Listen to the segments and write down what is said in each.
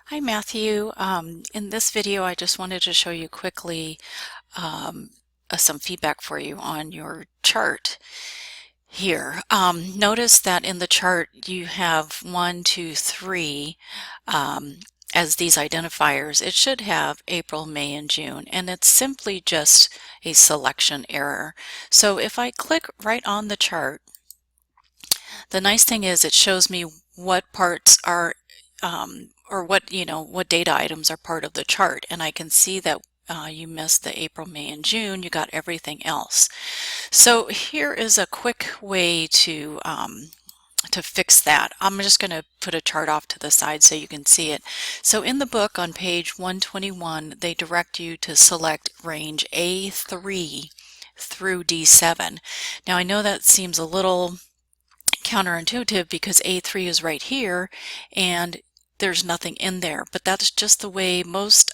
Hi Matthew. In this video I just wanted to show you quickly some feedback for you on your chart here. Notice that in the chart you have 1, 2, 3 as these identifiers. It should have April, May, and June, and it's simply just a selection error. So if I click right on the chart, the nice thing is it shows me what parts are or what data items are part of the chart, and I can see that you missed the April, May, and June. You got everything else. So here is a quick way to fix that. I'm just going to put a chart off to the side so you can see it. So in the book on page 121, they direct you to select range A3 through D7. Now I know that seems a little counterintuitive because A3 is right here and there's nothing in there, but that's just the way most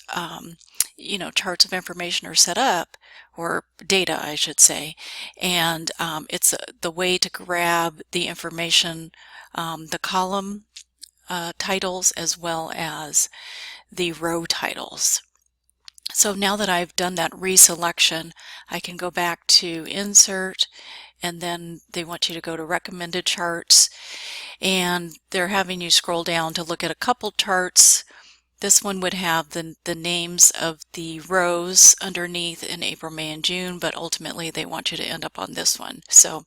charts of information are set up, or data I should say, and it's the way to grab the information, the column titles as well as the row titles. So now that I've done that reselection, I can go back to Insert, and then they want you to go to Recommended Charts, and they're having you scroll down to look at a couple charts. This one would have the names of the rows underneath in April, May, and June, but ultimately they want you to end up on this one. So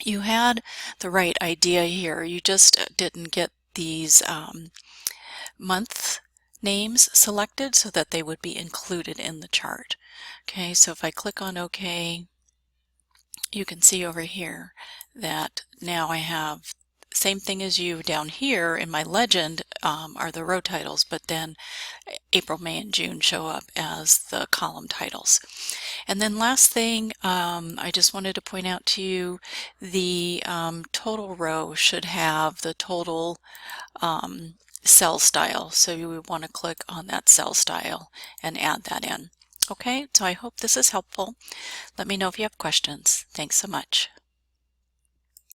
you had the right idea here. You just didn't get these month names selected so that they would be included in the chart. Okay, so if I click on OK, you can see over here that now I have same thing as you down here in my legend are the row titles, but then April, May, and June show up as the column titles. And then last thing, I just wanted to point out to you, the total row should have the total cell style. So you would want to click on that cell style and add that in. Okay, so I hope this is helpful. Let me know if you have questions. Thanks so much.